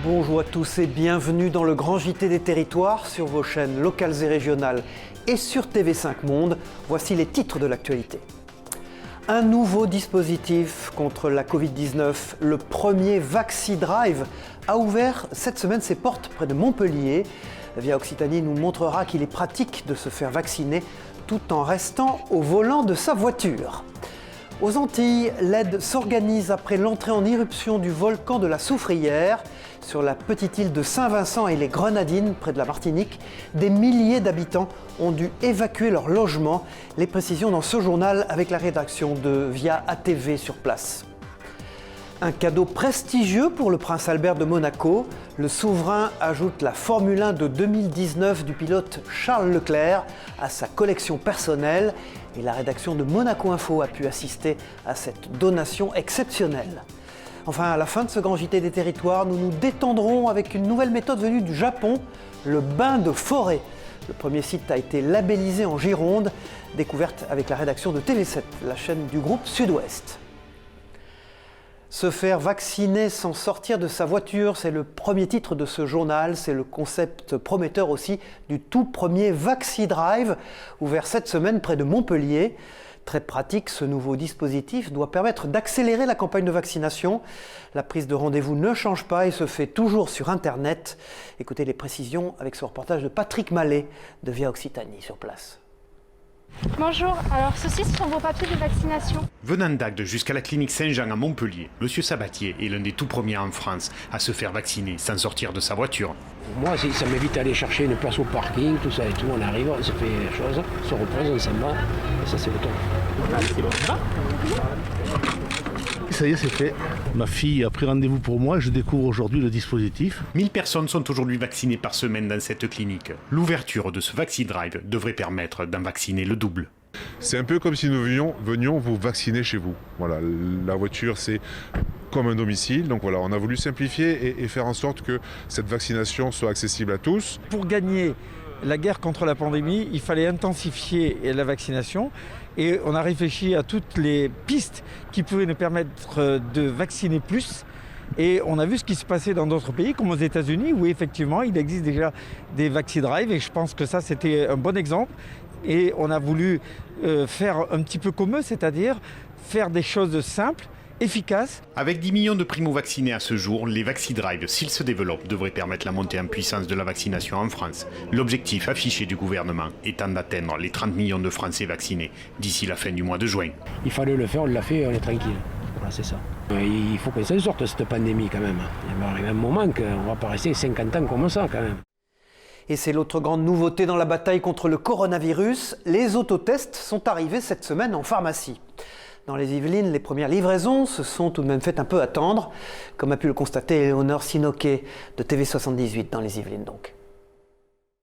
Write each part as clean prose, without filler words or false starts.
Bonjour à tous et bienvenue dans le Grand JT des territoires sur vos chaînes locales et régionales et sur TV5 Monde. Voici les titres de l'actualité. Un nouveau dispositif contre la Covid-19, le premier VaxiDrive, a ouvert cette semaine ses portes près de Montpellier. Via Occitanie nous montrera qu'il est pratique de se faire vacciner tout en restant au volant de sa voiture. Aux Antilles, l'aide s'organise après l'entrée en éruption du volcan de la Soufrière. Sur la petite île de Saint-Vincent et les Grenadines, près de la Martinique, des milliers d'habitants ont dû évacuer leur logement. Les précisions dans ce journal avec la rédaction de Via ATV sur place. Un cadeau prestigieux pour le prince Albert de Monaco. Le souverain ajoute la Formule 1 de 2019 du pilote Charles Leclerc à sa collection personnelle. Et la rédaction de Monaco Info a pu assister à cette donation exceptionnelle. Enfin, à la fin de ce grand JT des territoires, nous nous détendrons avec une nouvelle méthode venue du Japon, le bain de forêt. Le premier site a été labellisé en Gironde, découverte avec la rédaction de TV7, la chaîne du groupe Sud-Ouest. Se faire vacciner sans sortir de sa voiture, c'est le premier titre de ce journal. C'est le concept prometteur aussi du tout premier VaxiDrive, ouvert cette semaine près de Montpellier. Très pratique, ce nouveau dispositif doit permettre d'accélérer la campagne de vaccination. La prise de rendez-vous ne change pas et se fait toujours sur Internet. Écoutez les précisions avec ce reportage de Patrick Mallet de Via Occitanie sur place. Bonjour, alors ceci sont vos papiers de vaccination. Venant d'Agde jusqu'à la clinique Saint-Jean à Montpellier, M. Sabatier est l'un des tout premiers en France à se faire vacciner sans sortir de sa voiture. Moi, ça m'évite d'aller chercher une place au parking, tout ça et tout. On arrive, on se fait les choses, on se repose, on s'en va, et ça c'est le top. Ça y est, c'est fait. Ma fille a pris rendez-vous pour moi et je découvre aujourd'hui le dispositif. 1000 personnes sont aujourd'hui vaccinées par semaine dans cette clinique. L'ouverture de ce VaxiDrive devrait permettre d'en vacciner le double. C'est un peu comme si nous venions vous vacciner chez vous. Voilà, la voiture, c'est comme un domicile. Donc voilà, on a voulu simplifier et faire en sorte que cette vaccination soit accessible à tous. Pour gagner la guerre contre la pandémie, il fallait intensifier la vaccination. Et on a réfléchi à toutes les pistes qui pouvaient nous permettre de vacciner plus. Et on a vu ce qui se passait dans d'autres pays, comme aux États-Unis, où effectivement il existe déjà des VaxiDrive. Et je pense que ça, c'était un bon exemple. Et on a voulu faire un petit peu comme eux, c'est-à-dire faire des choses simples, efficaces. Avec 10 millions de primo-vaccinés à ce jour, les VaxiDrive, s'ils se développent, devraient permettre la montée en puissance de la vaccination en France. L'objectif affiché du gouvernement étant d'atteindre les 30 millions de Français vaccinés d'ici la fin du mois de juin. Il fallait le faire, on l'a fait, on est tranquille. Voilà, c'est ça. Il faut qu'on s'en sorte de cette pandémie quand même. Il va arriver un moment qu'on va pas rester 50 ans comme ça quand même. Et c'est l'autre grande nouveauté dans la bataille contre le coronavirus. Les autotests sont arrivés cette semaine en pharmacie. Dans les Yvelines, les premières livraisons se sont tout de même fait un peu attendre, comme a pu le constater Éléonore Sinoquet de TV78 dans les Yvelines donc.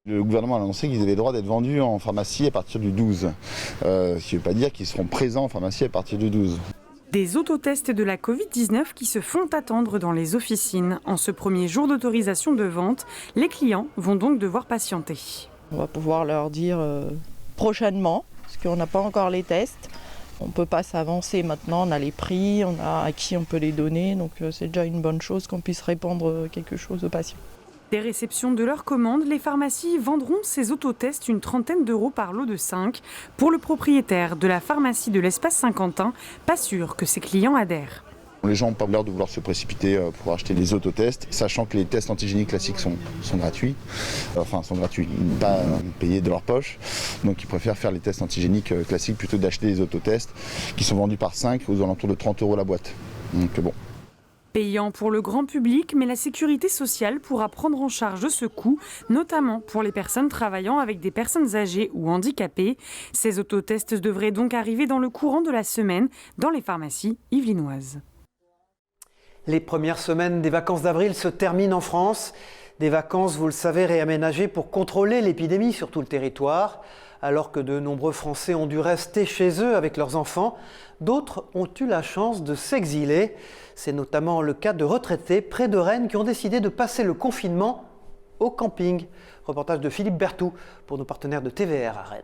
Le gouvernement a annoncé qu'ils avaient le droit d'être vendus en pharmacie à partir du 12. Ce qui ne veut pas dire qu'ils seront présents en pharmacie à partir du 12. Des autotests de la Covid-19 qui se font attendre dans les officines. En ce premier jour d'autorisation de vente, les clients vont donc devoir patienter. On va pouvoir leur dire prochainement, parce qu'on n'a pas encore les tests. On ne peut pas s'avancer maintenant, on a les prix, on a à qui on peut les donner, donc c'est déjà une bonne chose qu'on puisse répondre quelque chose aux patients. Des réceptions de leurs commandes, les pharmacies vendront ces autotests une trentaine d'euros par lot de 5. Pour le propriétaire de la pharmacie de l'Espace Saint-Quentin, pas sûr que ses clients adhèrent. Les gens n'ont pas l'air de vouloir se précipiter pour acheter les autotests, sachant que les tests antigéniques classiques sont gratuits. Sont gratuits, pas payés de leur poche. Donc ils préfèrent faire les tests antigéniques classiques plutôt d'acheter les autotests qui sont vendus par 5 aux alentours de 30 euros la boîte. Donc bon. Payant pour le grand public, mais la sécurité sociale pourra prendre en charge ce coût, notamment pour les personnes travaillant avec des personnes âgées ou handicapées. Ces autotests devraient donc arriver dans le courant de la semaine dans les pharmacies yvelinoises. Les premières semaines des vacances d'avril se terminent en France. Des vacances, vous le savez, réaménagées pour contrôler l'épidémie sur tout le territoire. Alors que de nombreux Français ont dû rester chez eux avec leurs enfants, d'autres ont eu la chance de s'exiler. C'est notamment le cas de retraités près de Rennes qui ont décidé de passer le confinement au camping. Reportage de Philippe Berthoud pour nos partenaires de TVR à Rennes.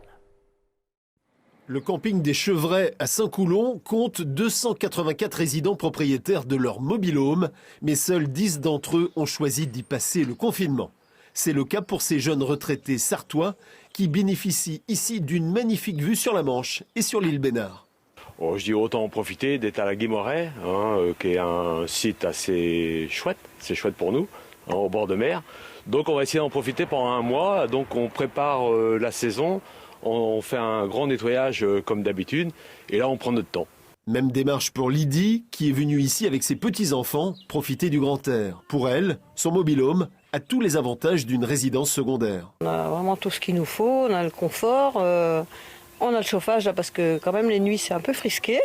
Le camping des Chevrets à Saint-Coulon compte 284 résidents propriétaires de leur mobil-home, mais seuls 10 d'entre eux ont choisi d'y passer le confinement. C'est le cas pour ces jeunes retraités sartois qui bénéficient ici d'une magnifique vue sur la Manche et sur l'île Bénard. Je dis autant en profiter d'être à la Guémoret, qui est un site assez chouette, c'est chouette pour nous, au bord de mer. Donc on va essayer d'en profiter pendant un mois, donc on prépare la saison. On fait un grand nettoyage comme d'habitude et là on prend notre temps. Même démarche pour Lydie qui est venue ici avec ses petits-enfants profiter du grand air. Pour elle, son mobil-home a tous les avantages d'une résidence secondaire. On a vraiment tout ce qu'il nous faut, on a le confort, on a le chauffage là parce que quand même les nuits c'est un peu frisqué,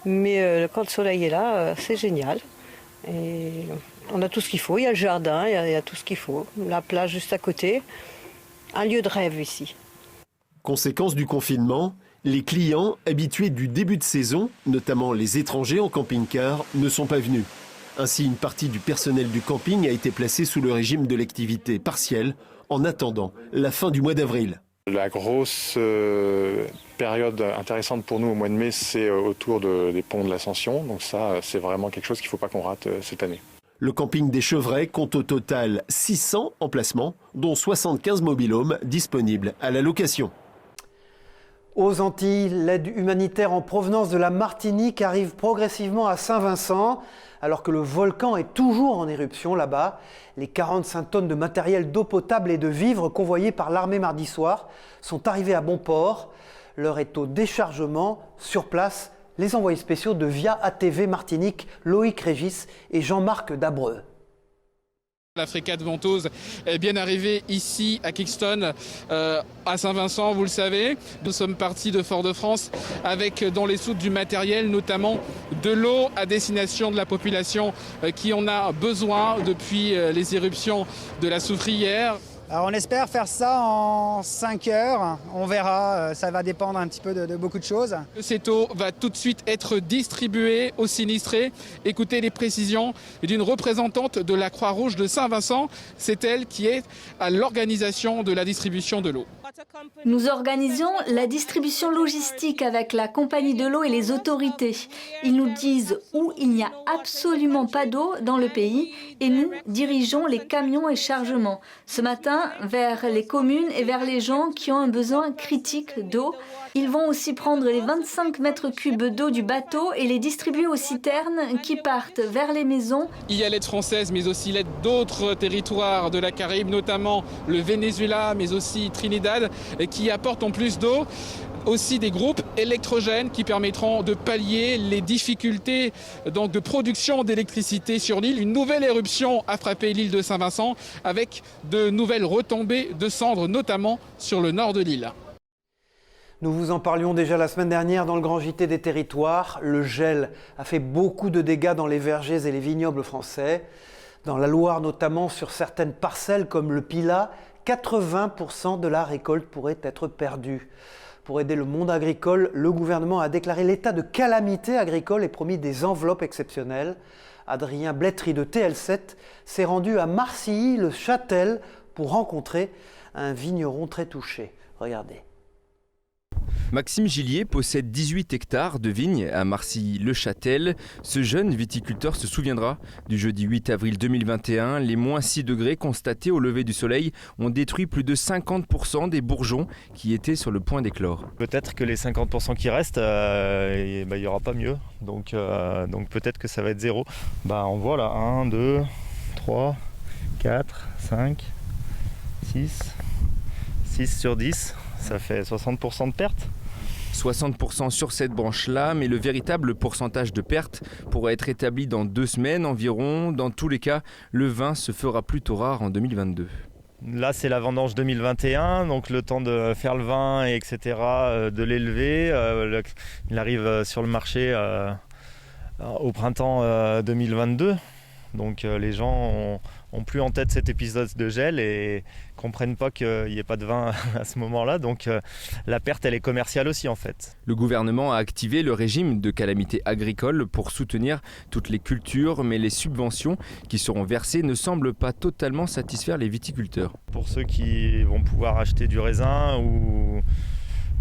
mais quand le soleil est là c'est génial. Et on a tout ce qu'il faut, il y a le jardin, il y a tout ce qu'il faut, la plage juste à côté, un lieu de rêve ici. Conséquence du confinement, les clients habitués du début de saison, notamment les étrangers en camping-car, ne sont pas venus. Ainsi, une partie du personnel du camping a été placée sous le régime de l'activité partielle en attendant la fin du mois d'avril. La grosse période intéressante pour nous au mois de mai, c'est autour des ponts de l'Ascension. Donc ça, c'est vraiment quelque chose qu'il ne faut pas qu'on rate cette année. Le camping des Chevrets compte au total 600 emplacements, dont 75 mobil-homes disponibles à la location. Aux Antilles, l'aide humanitaire en provenance de la Martinique arrive progressivement à Saint-Vincent. Alors que le volcan est toujours en éruption là-bas, les 45 tonnes de matériel d'eau potable et de vivres convoyés par l'armée mardi soir sont arrivés à bon port. L'heure est au déchargement. Sur place, les envoyés spéciaux de Via ATV Martinique, Loïc Régis et Jean-Marc Dabreux. La frégate Ventose est bien arrivée ici à Kingston, à Saint-Vincent, vous le savez. Nous sommes partis de Fort-de-France avec dans les soutes du matériel, notamment de l'eau à destination de la population qui en a besoin depuis les éruptions de la Soufrière. Alors on espère faire ça en 5 heures, on verra, ça va dépendre un petit peu de beaucoup de choses. Cette eau va tout de suite être distribuée aux sinistrés. Écoutez les précisions d'une représentante de la Croix-Rouge de Saint-Vincent, c'est elle qui est à l'organisation de la distribution de l'eau. Nous organisons la distribution logistique avec la compagnie de l'eau et les autorités. Ils nous disent où il n'y a absolument pas d'eau dans le pays et nous dirigeons les camions et chargements. Ce matin, vers les communes et vers les gens qui ont un besoin critique d'eau. Ils vont aussi prendre les 25 mètres cubes d'eau du bateau et les distribuer aux citernes qui partent vers les maisons. Il y a l'aide française, mais aussi l'aide d'autres territoires de la Caraïbe, notamment le Venezuela, mais aussi Trinidad, qui apportent en plus d'eau aussi des groupes électrogènes qui permettront de pallier les difficultés donc, de production d'électricité sur l'île. Une nouvelle éruption a frappé l'île de Saint-Vincent avec de nouvelles retombées de cendres, notamment sur le nord de l'île. Nous vous en parlions déjà la semaine dernière dans le Grand JT des territoires. Le gel a fait beaucoup de dégâts dans les vergers et les vignobles français. Dans la Loire notamment, sur certaines parcelles comme le Pilat, 80% de la récolte pourrait être perdue. Pour aider le monde agricole, le gouvernement a déclaré l'état de calamité agricole et promis des enveloppes exceptionnelles. Adrien Blétry de TL7 s'est rendu à Marcilly-le-Châtel pour rencontrer un vigneron très touché. Regardez. Maxime Gillier possède 18 hectares de vignes à Marcilly-le-Châtel. Ce jeune viticulteur se souviendra du jeudi 8 avril 2021. Les moins 6 degrés constatés au lever du soleil ont détruit plus de 50% des bourgeons qui étaient sur le point d'éclore. Peut-être que les 50% qui restent, il n'y aura pas mieux. Donc peut-être que ça va être zéro. On voit là 1, 2, 3, 4, 5, 6 sur 10. Ça fait 60% de perte. 60% sur cette branche-là, mais le véritable pourcentage de perte pourrait être établi dans 2 semaines environ. Dans tous les cas, le vin se fera plutôt rare en 2022. Là, c'est la vendange 2021, donc le temps de faire le vin, etc., de l'élever. Il arrive sur le marché au printemps 2022. Donc les gens ont plus en tête cet épisode de gel et comprennent pas qu'il n'y ait pas de vin à ce moment-là. Donc la perte, elle est commerciale aussi en fait. Le gouvernement a activé le régime de calamité agricole pour soutenir toutes les cultures, mais les subventions qui seront versées ne semblent pas totalement satisfaire les viticulteurs. Pour ceux qui vont pouvoir acheter du raisin ou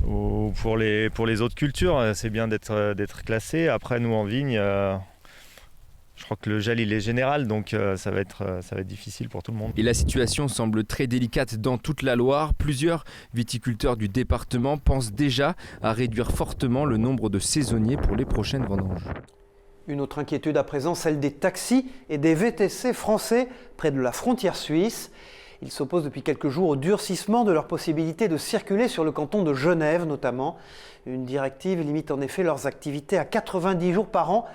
ou pour les autres cultures, c'est bien d'être classé. Après, nous en vigne, je crois que le gel il est général, donc ça va être difficile pour tout le monde. Et la situation semble très délicate dans toute la Loire. Plusieurs viticulteurs du département pensent déjà à réduire fortement le nombre de saisonniers pour les prochaines vendanges. Une autre inquiétude à présent, celle des taxis et des VTC français près de la frontière suisse. Ils s'opposent depuis quelques jours au durcissement de leur possibilité de circuler sur le canton de Genève notamment. Une directive limite en effet leurs activités à 90 jours par an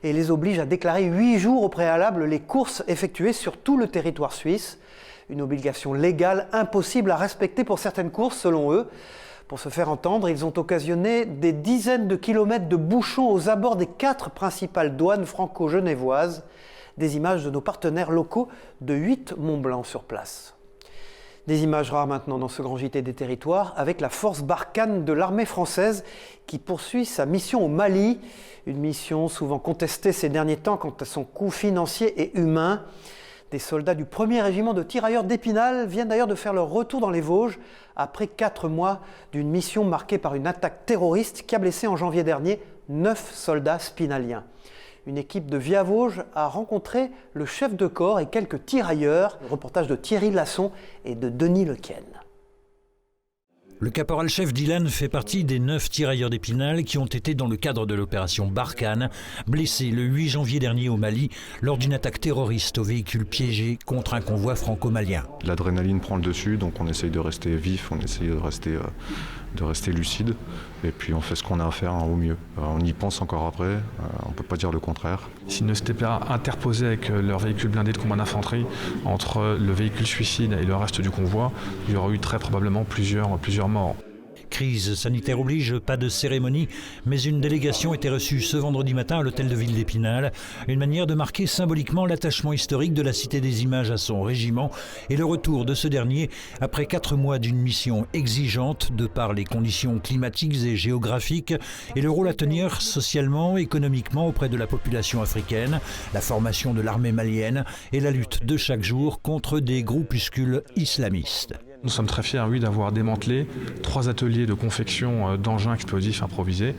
et les oblige à déclarer 8 jours au préalable les courses effectuées sur tout le territoire suisse. Une obligation légale impossible à respecter pour certaines courses selon eux. Pour se faire entendre, ils ont occasionné des dizaines de kilomètres de bouchons aux abords des 4 principales douanes franco-genevoises. Des images de nos partenaires locaux de 8 Mont-Blanc sur place. Des images rares maintenant dans ce grand JT des territoires avec la force Barkhane de l'armée française qui poursuit sa mission au Mali. Une mission souvent contestée ces derniers temps quant à son coût financier et humain. Des soldats du 1er régiment de tirailleurs d'Épinal viennent d'ailleurs de faire leur retour dans les Vosges après 4 mois d'une mission marquée par une attaque terroriste qui a blessé en janvier dernier 9 soldats spinaliens. Une équipe de Via Vosges a rencontré le chef de corps et quelques tirailleurs. Le reportage de Thierry Lasson et de Denis Lequesne. Le caporal-chef Dylan fait partie des 9 tirailleurs d'Épinal qui ont été dans le cadre de l'opération Barkhane, blessés le 8 janvier dernier au Mali lors d'une attaque terroriste au véhicule piégé contre un convoi franco-malien. L'adrénaline prend le dessus, donc on essaye de rester vif, on essaye de rester lucide, et puis on fait ce qu'on a à faire au mieux. On y pense encore après, on ne peut pas dire le contraire. S'ils ne s'étaient pas interposés avec leur véhicule blindé de combat d'infanterie entre le véhicule suicide et le reste du convoi, il y aurait eu très probablement plusieurs morts. Crise sanitaire oblige, pas de cérémonie, mais une délégation était reçue ce vendredi matin à l'hôtel de ville d'Épinal. Une manière de marquer symboliquement l'attachement historique de la Cité des Images à son régiment et le retour de ce dernier après 4 mois d'une mission exigeante de par les conditions climatiques et géographiques et le rôle à tenir socialement, économiquement auprès de la population africaine, la formation de l'armée malienne et la lutte de chaque jour contre des groupuscules islamistes. Nous sommes très fiers, d'avoir démantelé 3 ateliers de confection d'engins explosifs improvisés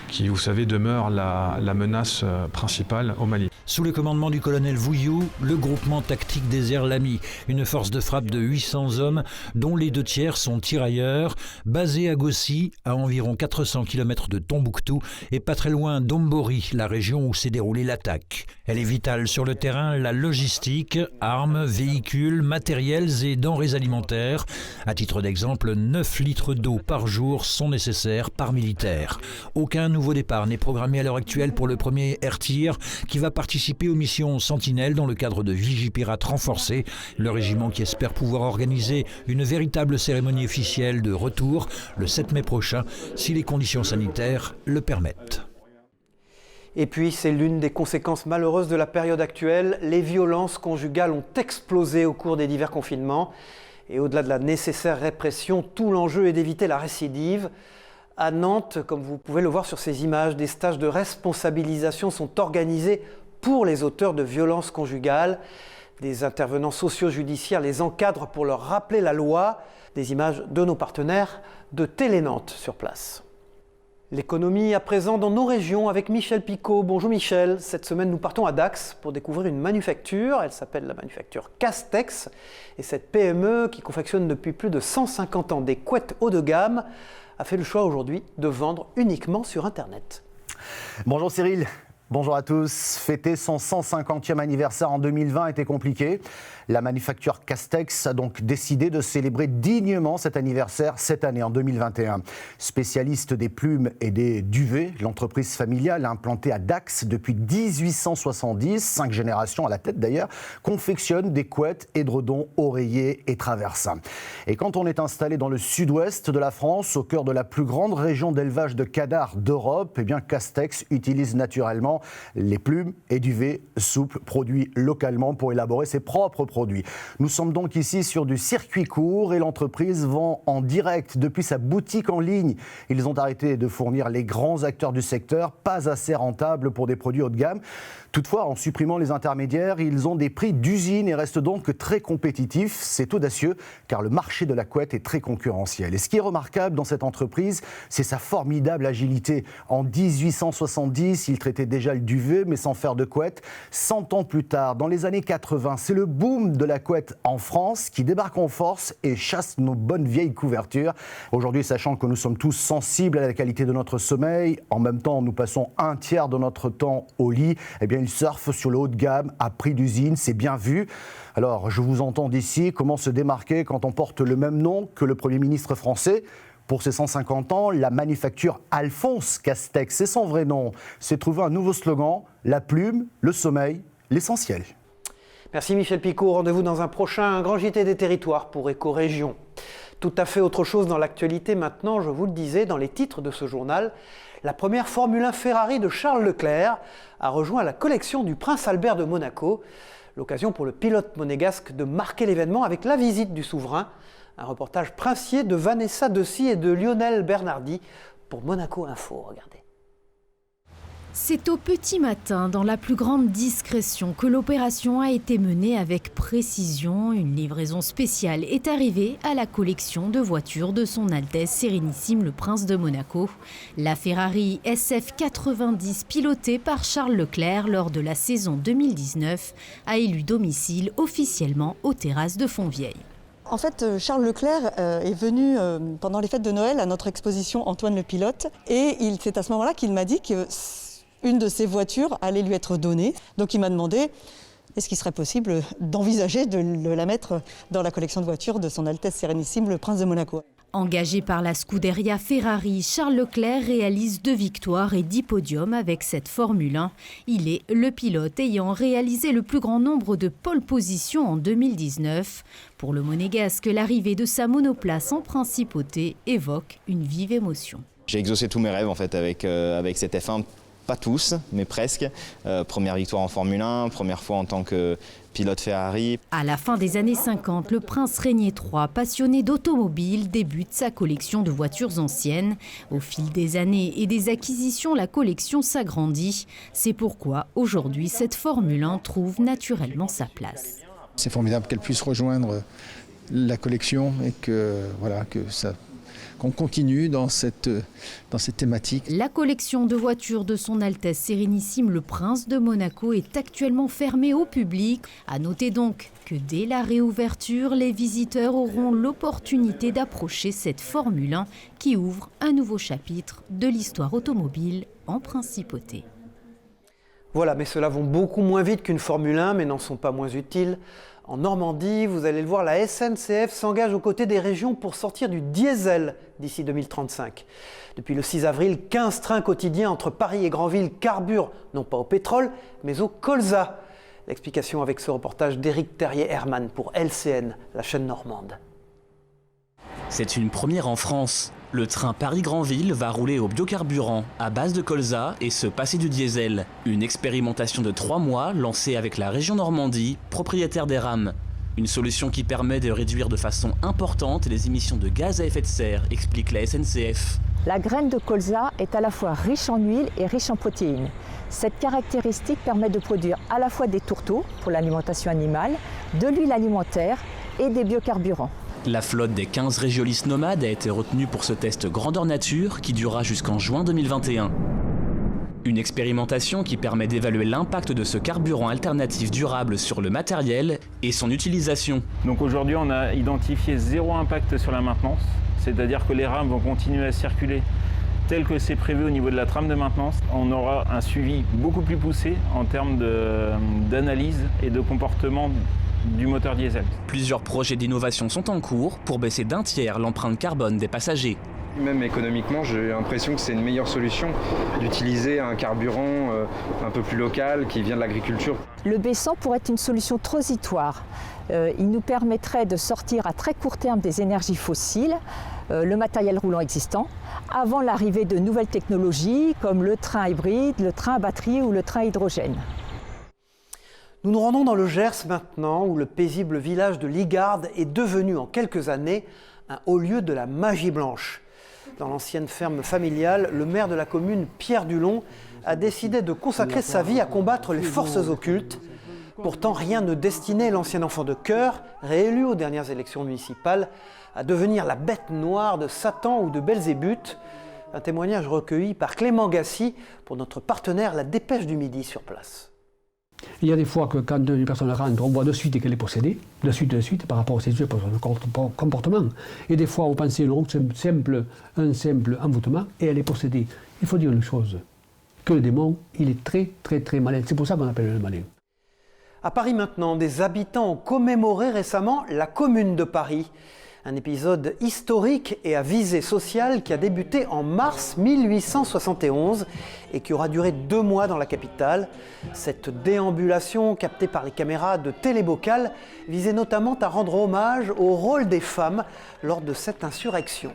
qui, vous savez, demeurent la menace principale au Mali. Sous le commandement du colonel Vouillou, le groupement tactique des airs Lamy, une force de frappe de 800 hommes, dont les 2 tiers sont tirailleurs, basée à Gossi, à environ 400 km de Tombouctou, et pas très loin d'Ombori, la région où s'est déroulée l'attaque. Elle est vitale sur le terrain, la logistique, armes, véhicules, matériels et denrées alimentaires. À titre d'exemple, 9 litres d'eau par jour sont nécessaires par militaire. Aucun nouveau départ n'est programmé à l'heure actuelle pour le premier Air Tir qui va participer aux missions Sentinelle dans le cadre de Vigipirate renforcé. Le régiment qui espère pouvoir organiser une véritable cérémonie officielle de retour le 7 mai prochain si les conditions sanitaires le permettent. Et puis, c'est l'une des conséquences malheureuses de la période actuelle. Les violences conjugales ont explosé au cours des divers confinements. Et au-delà de la nécessaire répression, tout l'enjeu est d'éviter la récidive. À Nantes, comme vous pouvez le voir sur ces images, des stages de responsabilisation sont organisés pour les auteurs de violences conjugales. Des intervenants socio-judiciaires les encadrent pour leur rappeler la loi. Des images de nos partenaires de Télé Nantes sur place. L'économie à présent dans nos régions avec Michel Picot. Bonjour Michel, cette semaine nous partons à Dax pour découvrir une manufacture. Elle s'appelle la manufacture Castex et cette PME qui confectionne depuis plus de 150 ans des couettes haut de gamme a fait le choix aujourd'hui de vendre uniquement sur Internet. Bonjour Cyril. Bonjour à tous. Fêter son 150e anniversaire en 2020 était compliqué. La manufacture Castex a donc décidé de célébrer dignement cet anniversaire cette année, en 2021. Spécialiste des plumes et des duvets, l'entreprise familiale implantée à Dax depuis 1870, 5 générations à la tête d'ailleurs, confectionne des couettes, édredons, oreillers et traversins. Et quand on est installé dans le sud-ouest de la France, au cœur de la plus grande région d'élevage de canards d'Europe, eh bien Castex utilise naturellement notamment les plumes et duvets souples produits localement pour élaborer ses propres produits. Nous sommes donc ici sur du circuit court et l'entreprise vend en direct depuis sa boutique en ligne. Ils ont arrêté de fournir les grands acteurs du secteur, pas assez rentables pour des produits haut de gamme. Toutefois, en supprimant les intermédiaires, ils ont des prix d'usine et restent donc très compétitifs. C'est audacieux car le marché de la couette est très concurrentiel. Et ce qui est remarquable dans cette entreprise, c'est sa formidable agilité. En 1870, ils traitaient déjà le duvet, mais sans faire de couette. 100 ans plus tard, dans les années 80, c'est le boom de la couette en France qui débarque en force et chasse nos bonnes vieilles couvertures. Aujourd'hui, sachant que nous sommes tous sensibles à la qualité de notre sommeil, en même temps, nous passons un tiers de notre temps au lit, eh bien, ils surfent sur le haut de gamme à prix d'usine, c'est bien vu. Alors, je vous entends d'ici, comment se démarquer quand on porte le même nom que le Premier ministre français ? Pour ses 150 ans, la manufacture Alphonse Castex, c'est son vrai nom, s'est trouvé un nouveau slogan, la plume, le sommeil, l'essentiel. Merci Michel Picot, rendez-vous dans un prochain Grand JT des Territoires pour Éco-Région. Tout à fait autre chose dans l'actualité maintenant, je vous le disais dans les titres de ce journal. La première Formule 1 Ferrari de Charles Leclerc a rejoint la collection du Prince Albert de Monaco. L'occasion pour le pilote monégasque de marquer l'événement avec la visite du souverain. Un reportage princier de Vanessa Dessy et de Lionel Bernardi pour Monaco Info. Regardez. C'est au petit matin, dans la plus grande discrétion, que l'opération a été menée avec précision. Une livraison spéciale est arrivée à la collection de voitures de son Altesse Sérénissime le Prince de Monaco. La Ferrari SF90, pilotée par Charles Leclerc lors de la saison 2019, a élu domicile officiellement aux terrasses de Fontvieille. En fait, Charles Leclerc est venu pendant les fêtes de Noël à notre exposition Antoine le Pilote et c'est à ce moment-là qu'il m'a dit qu'une de ses voitures allait lui être donnée. Donc il m'a demandé est-ce qu'il serait possible d'envisager de la mettre dans la collection de voitures de son Altesse Sérénissime le Prince de Monaco. Engagé par la Scuderia Ferrari, Charles Leclerc réalise 2 victoires et 10 podiums avec cette Formule 1. Il est le pilote ayant réalisé le plus grand nombre de pole positions en 2019. Pour le Monégasque, l'arrivée de sa monoplace en principauté évoque une vive émotion. J'ai exaucé tous mes rêves en fait avec cette F1. Pas tous, mais presque. Première victoire en Formule 1, première fois en tant que pilote Ferrari. À la fin des années 50, le prince Régnier III, passionné d'automobile, débute sa collection de voitures anciennes. Au fil des années et des acquisitions, la collection s'agrandit. C'est pourquoi, aujourd'hui, cette Formule 1 trouve naturellement sa place. C'est formidable qu'elle puisse rejoindre la collection et qu'on continue dans cette thématique. La collection de voitures de son Altesse Sérénissime le Prince de Monaco est actuellement fermée au public. À noter donc que dès la réouverture, les visiteurs auront l'opportunité d'approcher cette Formule 1 qui ouvre un nouveau chapitre de l'histoire automobile en principauté. Voilà, mais ceux-là vont beaucoup moins vite qu'une Formule 1, mais n'en sont pas moins utiles. En Normandie, vous allez le voir, la SNCF s'engage aux côtés des régions pour sortir du diesel d'ici 2035. Depuis le 6 avril, 15 trains quotidiens entre Paris et Granville carburent, non pas au pétrole, mais au colza. L'explication avec ce reportage d'Éric Terrier-Hermann pour LCN, la chaîne normande. C'est une première en France. Le train Paris-Granville va rouler au biocarburant à base de colza et se passer du diesel. Une expérimentation de 3 mois lancée avec la région Normandie, propriétaire des rames. Une solution qui permet de réduire de façon importante les émissions de gaz à effet de serre, explique la SNCF. La graine de colza est à la fois riche en huile et riche en protéines. Cette caractéristique permet de produire à la fois des tourteaux pour l'alimentation animale, de l'huile alimentaire et des biocarburants. La flotte des 15 régiolistes nomades a été retenue pour ce test grandeur nature qui durera jusqu'en juin 2021. Une expérimentation qui permet d'évaluer l'impact de ce carburant alternatif durable sur le matériel et son utilisation. Donc aujourd'hui, on a identifié 0 impact sur la maintenance, c'est-à-dire que les rames vont continuer à circuler tel que c'est prévu au niveau de la trame de maintenance. On aura un suivi beaucoup plus poussé en termes d'analyse et de comportement du moteur diesel. Plusieurs projets d'innovation sont en cours pour baisser d'1 tiers l'empreinte carbone des passagers. Même économiquement, j'ai l'impression que c'est une meilleure solution d'utiliser un carburant un peu plus local qui vient de l'agriculture. Le B100 pourrait être une solution transitoire. Il nous permettrait de sortir à très court terme des énergies fossiles le matériel roulant existant, avant l'arrivée de nouvelles technologies comme le train hybride, le train à batterie ou le train à hydrogène. Nous nous rendons dans le Gers maintenant, où le paisible village de Ligarde est devenu en quelques années un haut lieu de la magie blanche. Dans l'ancienne ferme familiale, le maire de la commune, Pierre Dulon, a décidé de consacrer sa vie à combattre les forces occultes. Pourtant, rien ne destinait l'ancien enfant de chœur, réélu aux dernières élections municipales, à devenir la bête noire de Satan ou de Belzébuth. Un témoignage recueilli par Clément Gassi pour notre partenaire La Dépêche du Midi sur place. Il y a des fois que quand une personne rentre, on voit de suite qu'elle est possédée, de suite, par rapport à ses yeux, par son comportement. Et des fois, on pense un simple envoûtement, et elle est possédée. Il faut dire une chose, que le démon, il est très, très, très malin. C'est pour ça qu'on appelle le malin. À Paris maintenant, des habitants ont commémoré récemment la Commune de Paris. Un épisode historique et à visée sociale qui a débuté en mars 1871 et qui aura duré 2 mois dans la capitale. Cette déambulation captée par les caméras de Télébocal visait notamment à rendre hommage au rôle des femmes lors de cette insurrection.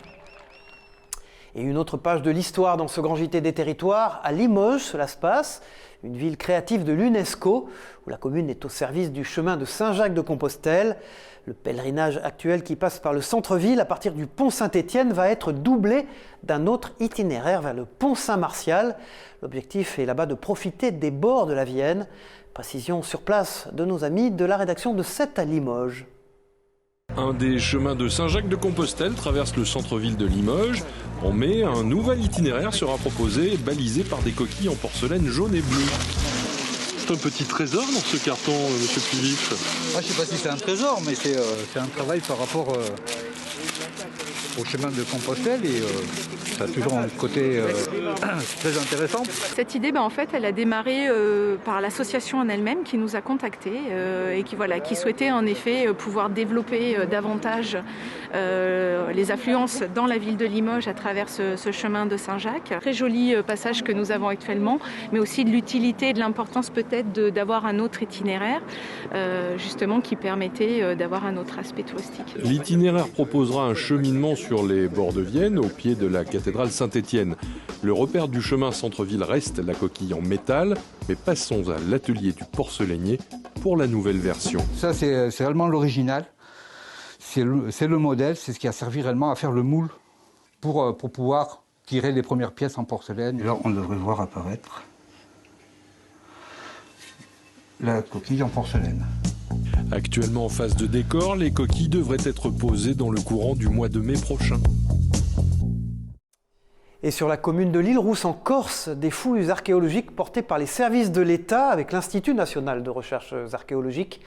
Et une autre page de l'histoire dans ce grand JT des territoires, à Limoges, cela se passe, une ville créative de l'UNESCO, où la commune est au service du chemin de Saint-Jacques-de-Compostelle. Le pèlerinage actuel qui passe par le centre-ville à partir du pont Saint-Étienne va être doublé d'un autre itinéraire vers le pont Saint-Martial. L'objectif est là-bas de profiter des bords de la Vienne. Précision sur place de nos amis de la rédaction de 7 à Limoges. Un des chemins de Saint-Jacques-de-Compostelle traverse le centre-ville de Limoges. En mai, un nouvel itinéraire sera proposé, balisé par des coquilles en porcelaine jaune et bleue. C'est un petit trésor dans ce carton, monsieur Puvif. Moi, je ne sais pas si c'est un trésor, mais c'est un travail par rapport au chemin de Compostelle et ça a toujours un côté très intéressant. Cette idée, en fait, elle a démarré par l'association en elle-même qui nous a contactés et qui souhaitait en effet pouvoir développer davantage les affluences dans la ville de Limoges à travers ce chemin de Saint-Jacques. Très joli passage que nous avons actuellement, mais aussi de l'utilité et de l'importance peut-être d'avoir un autre itinéraire, justement qui permettait d'avoir un autre aspect touristique. L'itinéraire proposera un cheminement sur les bords de Vienne, au pied de la cathédrale Saint-Étienne. Le repère du chemin centre-ville reste la coquille en métal, mais passons à l'atelier du porcelainier pour la nouvelle version. Ça, c'est réellement l'original. C'est le modèle, c'est ce qui a servi réellement à faire le moule pour pouvoir tirer les premières pièces en porcelaine. Et là, on devrait voir apparaître la coquille en porcelaine. Actuellement en phase de décor, les coquilles devraient être posées dans le courant du mois de mai prochain. Et sur la commune de l'Île-Rousse en Corse, des fouilles archéologiques portées par les services de l'État avec l'Institut national de recherches archéologiques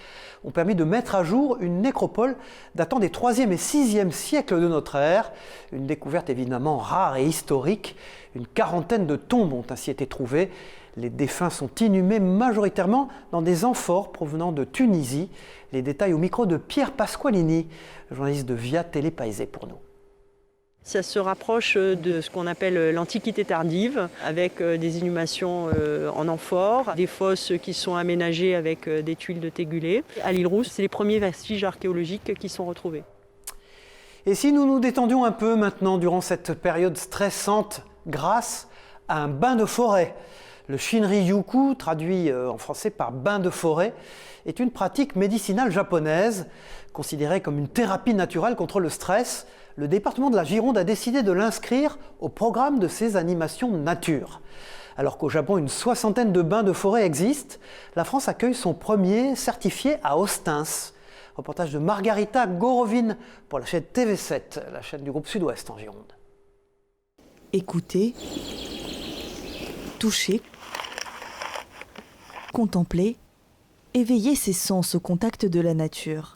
ont permis de mettre à jour une nécropole datant des 3e et 6e siècles de notre ère. Une découverte évidemment rare et historique. Une quarantaine de tombes ont ainsi été trouvées. Les défunts sont inhumés majoritairement dans des amphores provenant de Tunisie. Les détails au micro de Pierre Pasqualini, journaliste de Via Télé Paese pour nous. Ça se rapproche de ce qu'on appelle l'Antiquité tardive, avec des inhumations en amphores, des fosses qui sont aménagées avec des tuiles de tégulé. À l'Île-Rousse, c'est les premiers vestiges archéologiques qui sont retrouvés. Et si nous nous détendions un peu maintenant durant cette période stressante grâce à un bain de forêt? Le Shinrin-yoku, traduit en français par bain de forêt, est une pratique médicinale japonaise, considérée comme une thérapie naturelle contre le stress. Le département de la Gironde a décidé de l'inscrire au programme de ses animations nature. Alors qu'au Japon, une 60aine de bains de forêt existent, la France accueille son premier certifié à Ostens. Reportage de Margarita Gorovin pour la chaîne TV7, la chaîne du groupe Sud-Ouest en Gironde. Écouter, toucher, contempler, éveiller ses sens au contact de la nature.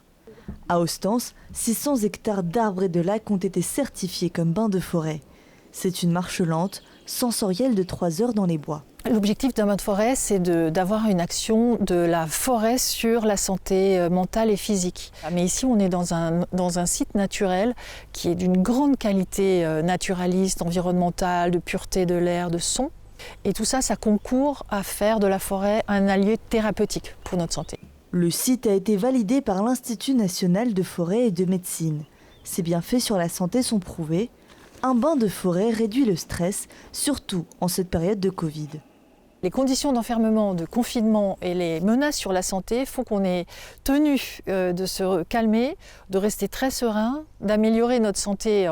À Ostens, 600 hectares d'arbres et de lacs ont été certifiés comme bains de forêt. C'est une marche lente, sensorielle de 3 heures dans les bois. L'objectif d'un bain de forêt, c'est d'avoir une action de la forêt sur la santé mentale et physique. Mais ici, on est dans un site naturel qui est d'une grande qualité naturaliste, environnementale, de pureté de l'air, de son. Et tout ça, ça concourt à faire de la forêt un lieu thérapeutique pour notre santé. Le site a été validé par l'Institut national de forêt et de médecine. Ses bienfaits sur la santé sont prouvés. Un bain de forêt réduit le stress, surtout en cette période de Covid. Les conditions d'enfermement, de confinement et les menaces sur la santé font qu'on est tenu de se calmer, de rester très serein, d'améliorer notre santé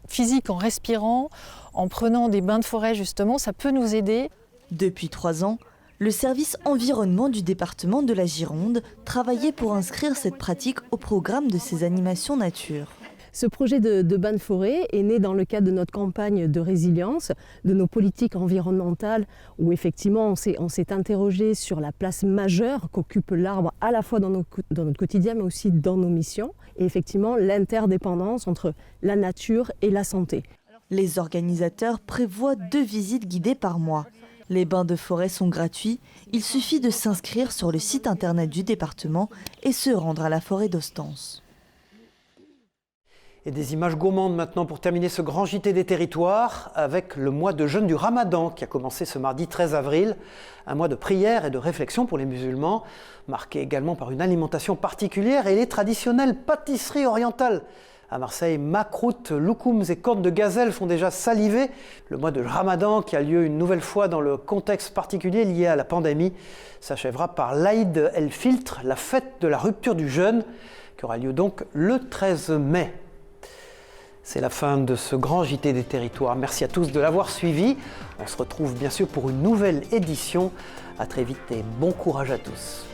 physique en respirant, en prenant des bains de forêt justement, ça peut nous aider. Depuis 3 ans, le service environnement du département de la Gironde travaillait pour inscrire cette pratique au programme de ses animations nature. Ce projet de bain de forêt est né dans le cadre de notre campagne de résilience, de nos politiques environnementales, où effectivement on s'est interrogé sur la place majeure qu'occupe l'arbre à la fois dans notre quotidien, mais aussi dans nos missions, et effectivement l'interdépendance entre la nature et la santé. Les organisateurs prévoient 2 visites guidées par mois. Les bains de forêt sont gratuits, il suffit de s'inscrire sur le site internet du département et se rendre à la forêt d'Ostens. Et des images gourmandes maintenant pour terminer ce grand JT des territoires avec le mois de jeûne du Ramadan qui a commencé ce mardi 13 avril. Un mois de prière et de réflexion pour les musulmans, marqué également par une alimentation particulière et les traditionnelles pâtisseries orientales. À Marseille, makrout, loukoums et cornes de gazelle font déjà saliver. Le mois de Ramadan, qui a lieu une nouvelle fois dans le contexte particulier lié à la pandémie, s'achèvera par l'Aïd el-Filtre, la fête de la rupture du jeûne, qui aura lieu donc le 13 mai. C'est la fin de ce grand JT des territoires. Merci à tous de l'avoir suivi. On se retrouve bien sûr pour une nouvelle édition. À très vite et bon courage à tous.